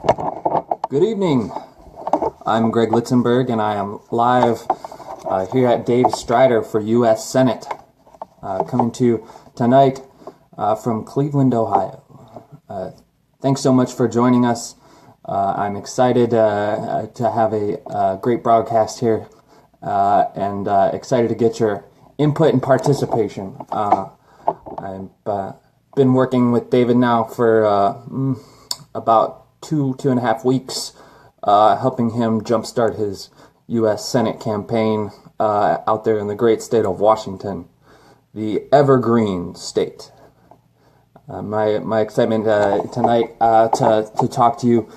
Good evening. I'm Greg Litzenberg, and I am live here at Dave Strider for U.S. Senate, coming to you tonight from Cleveland, Ohio. Thanks so much for joining us. I'm excited to have a great broadcast here, and excited to get your input and participation. I've been working with David now for about two and a half weeks, helping him jumpstart his U.S. Senate campaign out there in the great state of Washington, the evergreen state. My excitement tonight to talk to you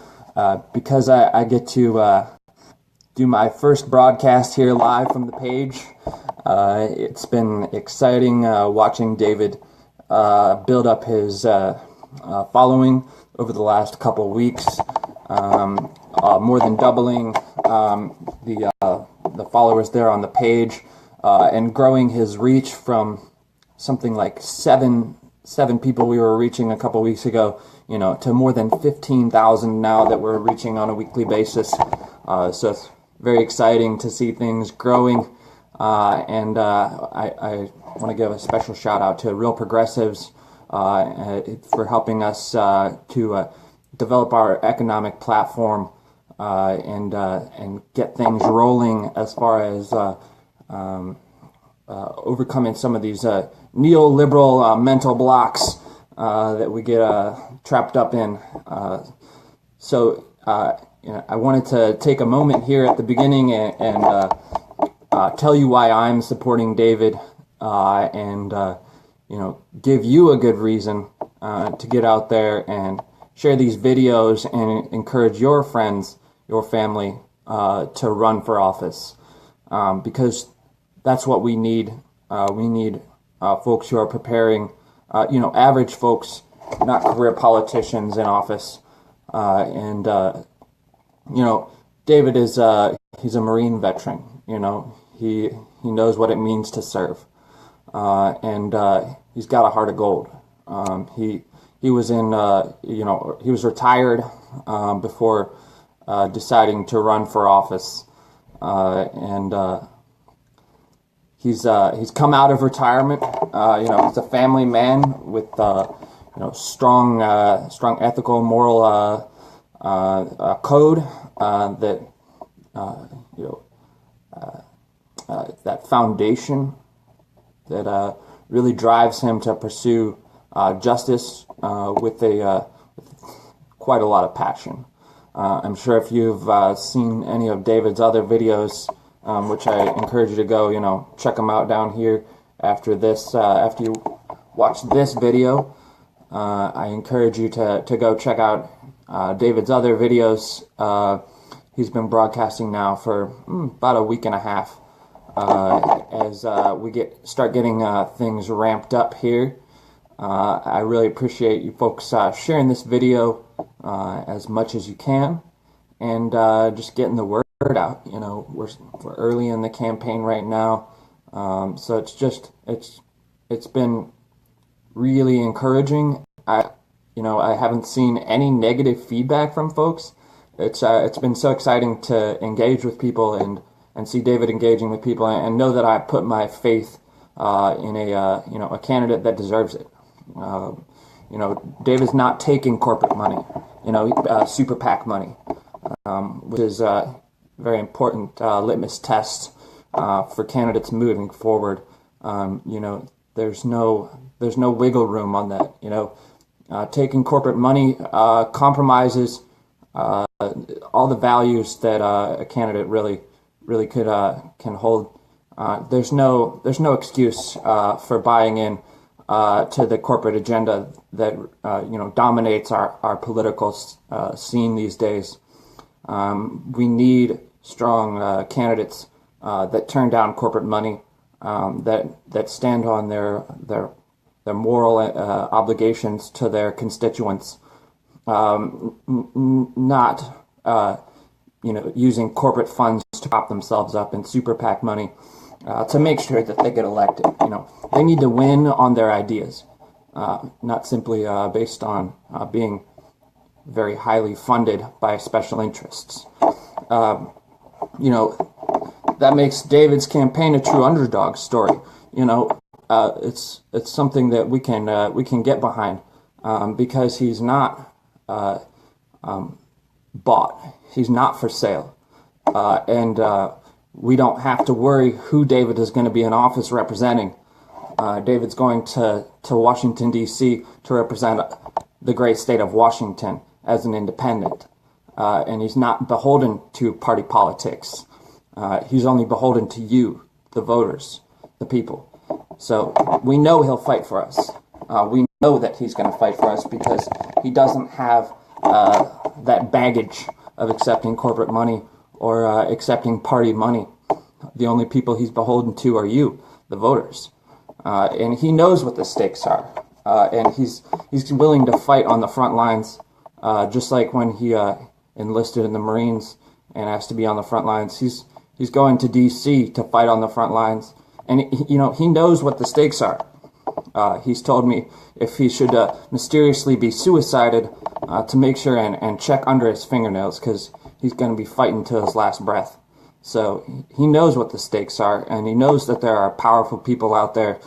because I get to do my first broadcast here live from the page. It's been exciting watching David build up his following over the last couple weeks, more than doubling the followers there on the page, and growing his reach from something like seven people we were reaching a couple weeks ago, to more than 15,000 now that we're reaching on a weekly basis. So it's very exciting to see things growing, and I want to give a special shout out to Real Progressives for helping us to develop our economic platform and get things rolling as far as overcoming some of these neoliberal mental blocks that we get trapped up in. So I wanted to take a moment here at the beginning and tell you why I'm supporting David, and give you a good reason to get out there and share these videos and encourage your friends, your family, to run for office, because that's what we need. We need folks who are preparing, average folks, not career politicians in office. David is he's a Marine veteran. He knows what it means to serve. And he's got a heart of gold. He was in, he was retired before deciding to run for office, and he's come out of retirement. He's a family man with strong ethical, moral code that foundation that really drives him to pursue justice with quite a lot of passion. I'm sure if you've seen any of David's other videos, which I encourage you to go, check them out down here after this. After you watch this video, I encourage you to go check out David's other videos. He's been broadcasting now for about a week and a half. As we start getting things ramped up here. I really appreciate you folks sharing this video as much as you can, and just getting the word out. We're early in the campaign right now, so it's been really encouraging. I haven't seen any negative feedback from folks. It's been so exciting to engage with people and see David engaging with people, and know that I put my faith in a candidate that deserves it. David's not taking corporate money, super PAC money, which is a very important litmus test for candidates moving forward. There's no wiggle room on that. Taking corporate money compromises all the values that a candidate really can hold. There's no excuse for buying in to the corporate agenda that dominates our political scene these days. We need strong candidates that turn down corporate money, that stand on their moral obligations to their constituents, not using corporate funds to prop themselves up in super PAC money to make sure that they get elected. They need to win on their ideas, not simply based on being very highly funded by special interests. You know, that makes David's campaign a true underdog story. You know, it's something that we can get behind, because he's not bought. He's not for sale, and we don't have to worry who David is going to be in office representing. David's going to Washington, D.C. to represent the great state of Washington as an independent, and he's not beholden to party politics. He's only beholden to you, the voters, the people. So we know he'll fight for us. We know that he's going to fight for us because he doesn't have that baggage of accepting corporate money or accepting party money. The only people he's beholden to are you, the voters. And he knows what the stakes are. And he's willing to fight on the front lines, just like when he enlisted in the Marines and asked to be on the front lines. He's going to D.C. to fight on the front lines. And, he knows what the stakes are. He's told me if he should mysteriously be suicided, to make sure and check under his fingernails, because he's going to be fighting to his last breath. So he knows what the stakes are, and he knows that there are powerful people out there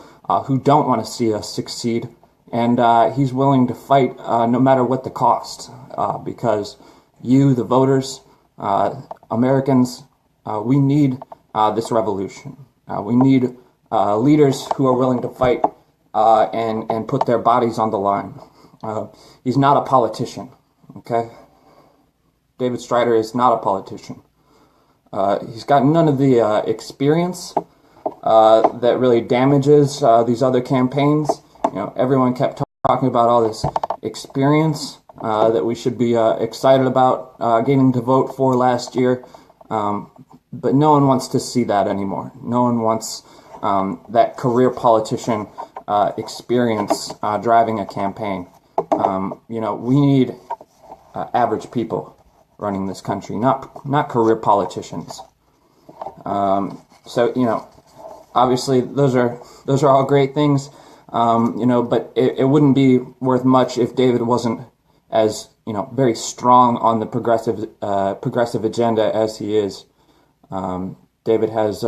who don't want to see us succeed. And he's willing to fight no matter what the cost, because you, the voters, Americans, we need this revolution. We need leaders who are willing to fight and put their bodies on the line. He's not a politician, okay? David Strider is not a politician. He's got none of the experience that really damages these other campaigns. Everyone kept talking about all this experience that we should be excited about getting to vote for last year. But no one wants to see that anymore. No one wants that career politician experience driving a campaign. We need average people running this country, not career politicians. So obviously those are all great things. But it wouldn't be worth much if David wasn't as very strong on the progressive agenda as he is. David has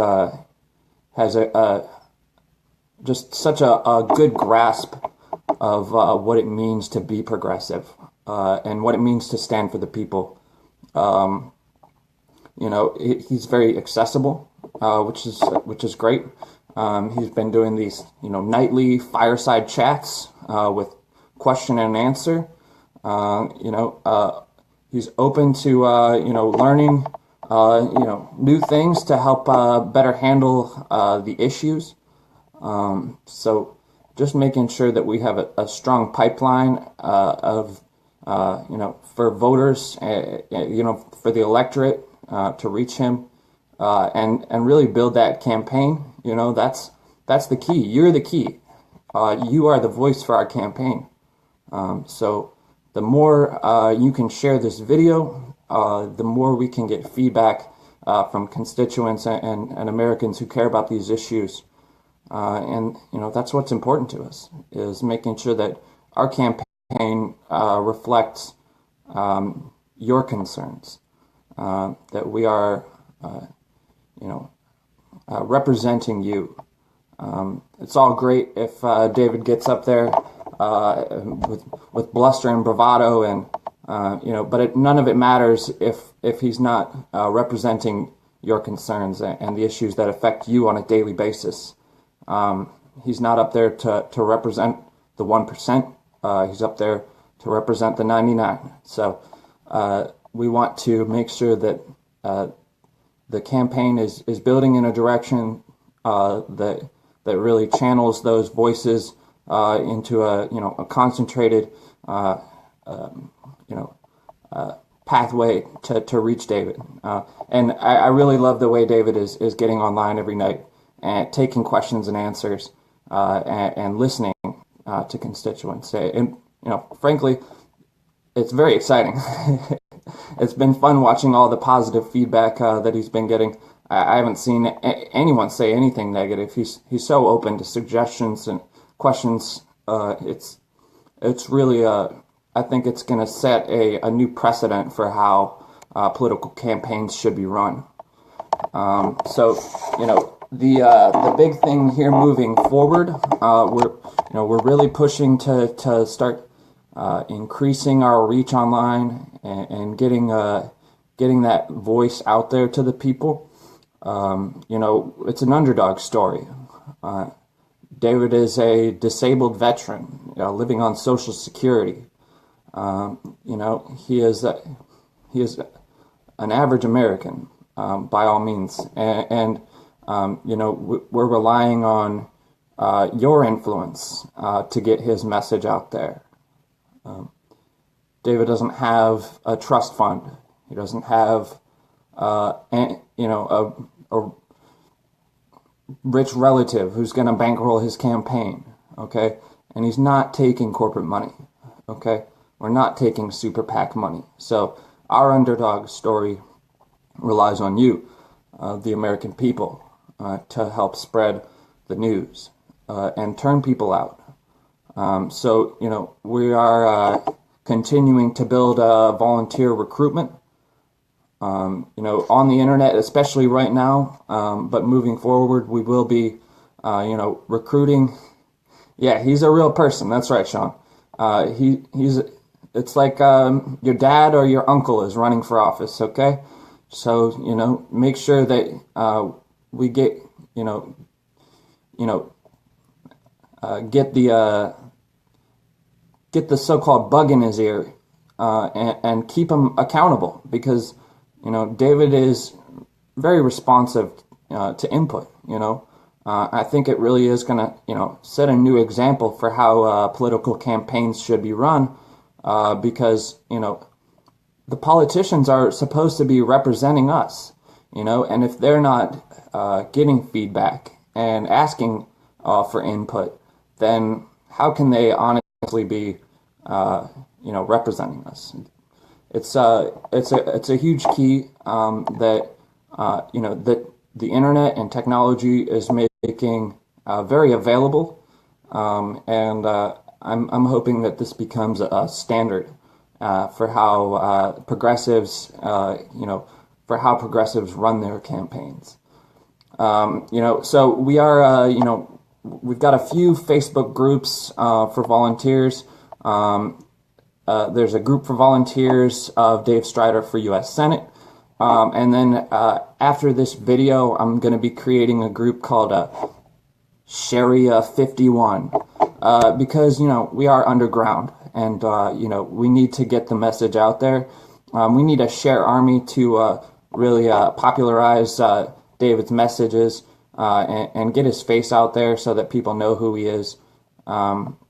just such a good grasp of what it means to be progressive and what it means to stand for the people. He's very accessible, which is great. He's been doing these nightly fireside chats with question and answer. He's open to learning new things to help better handle the issues. So just making sure that we have a strong pipeline of for voters, for the electorate to reach him, and really build that campaign. That's the key. You're the key. You are the voice for our campaign. So the more you can share this video, the more we can get feedback from constituents and Americans who care about these issues. And that's what's important to us, is making sure that our campaign reflects your concerns, that we are representing you. It's all great if David gets up there with bluster and bravado, and but none of it matters if he's not representing your concerns and the issues that affect you on a daily basis. He's not up there to represent the 1%. He's up there to represent the 99. So we want to make sure that the campaign is building in a direction that really channels those voices into a concentrated pathway to reach David. And I really love the way David is getting online every night and taking questions and answers and listening to constituents. And frankly, it's very exciting. It's been fun watching all the positive feedback that he's been getting. I haven't seen anyone say anything negative. He's so open to suggestions and questions. It's really I think it's going to set a new precedent for how political campaigns should be run. So, the big thing here moving forward, we're really pushing to start increasing our reach online and getting that voice out there to the people. It's an underdog story. David is a disabled veteran living on Social Security. He is an average American by all means, and we're relying on your influence to get his message out there. David doesn't have a trust fund. He doesn't have a rich relative who's going to bankroll his campaign, okay? And he's not taking corporate money, okay? We're not taking super PAC money. So our underdog story relies on you, the American people, to help spread the news and turn people out. We are continuing to build volunteer recruitment. On the internet, especially right now, but moving forward, we will be, recruiting. Yeah, he's a real person. That's right, Sean. It's like your dad or your uncle is running for office. Okay, so make sure that we get get the so-called bug in his ear and keep him accountable, because David is very responsive to input. I think it really is going to set a new example for how political campaigns should be run, because the politicians are supposed to be representing us, and if they're not getting feedback and asking for input, then how can they honestly be representing us? It's a huge key that the internet and technology is making very available, and I'm hoping that this becomes a standard for how progressives run their campaigns. So we are we've got a few Facebook groups for volunteers. There's a group for volunteers of Dave Strider for U.S. Senate. And then after this video, I'm going to be creating a group called Sharia 51 because, we are underground and, we need to get the message out there. We need a share army to really popularize David's messages and get his face out there so that people know who he is.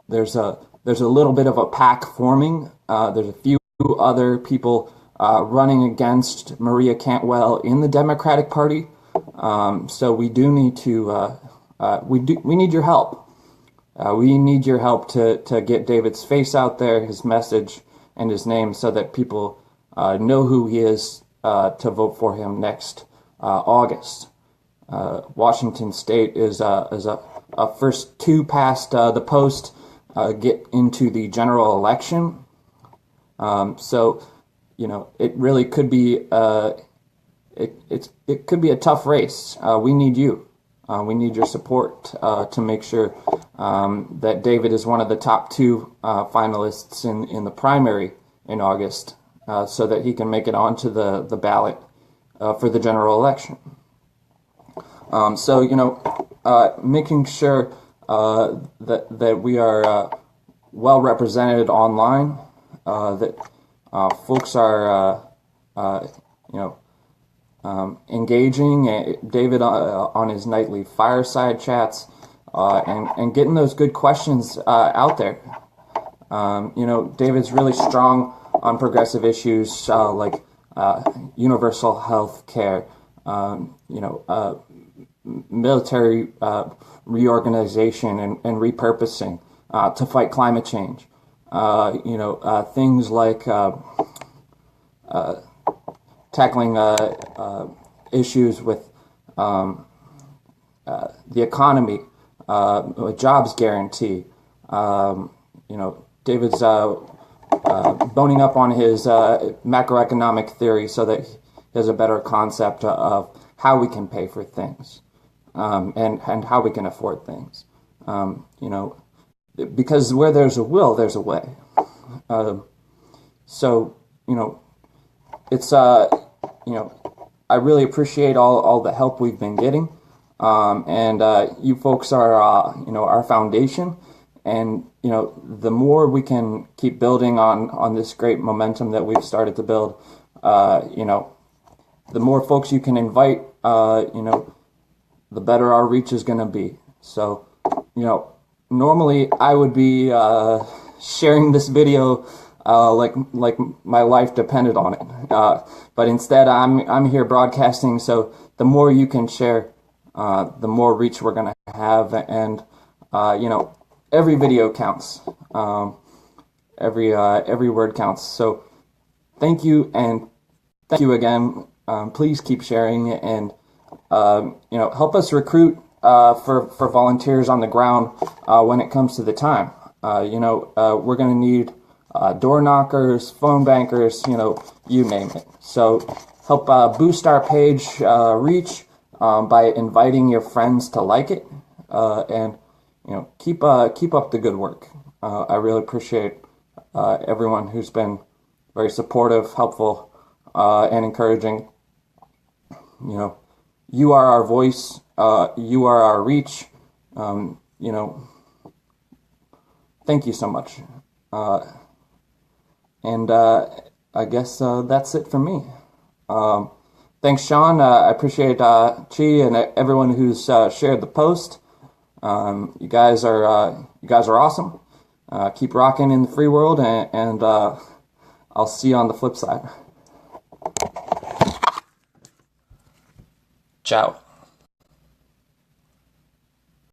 There's a little bit of a pack forming. There's a few other people running against Maria Cantwell in the Democratic Party. So we do need to we need your help. We need your help to get David's face out there, his message, and his name, so that people know who he is to vote for him next August. Washington State is a first two past the post. Get into the general election. So, it really could be it could be a tough race. We need you. We need your support to make sure that David is one of the top two finalists in the primary in August, so that he can make it onto the ballot for the general election. Making sure that we are well represented online, that folks are engaging David on his nightly fireside chats, and getting those good questions out there. David's really strong on progressive issues like universal health care, military reorganization and repurposing to fight climate change. Things like tackling issues with the economy, jobs guarantee. David's boning up on his macroeconomic theory so that he has a better concept of how we can pay for things, and how we can afford things. Because where there's a will, there's a way. So, it's, I really appreciate all the help we've been getting. And you folks are, our foundation. And, the more we can keep building on this great momentum that we've started to build, the more folks you can invite, the better our reach is going to be. So, normally I would be sharing this video like my life depended on it, but instead I'm here broadcasting. So the more you can share, the more reach we're gonna have, and every video counts, every word counts. So thank you, and thank you again. Please keep sharing, and help us recruit for volunteers on the ground when it comes to the time. We're going to need door knockers, phone bankers, you name it. So help boost our page reach by inviting your friends to like it, and keep up the good work. I really appreciate everyone who's been very supportive, helpful, and encouraging. You are our voice. You are our reach. Thank you so much. And I guess that's it for me. Thanks, Sean. I appreciate Chi and everyone who's shared the post. You guys are awesome. Keep rocking in the free world, and I'll see you on the flip side. Ciao.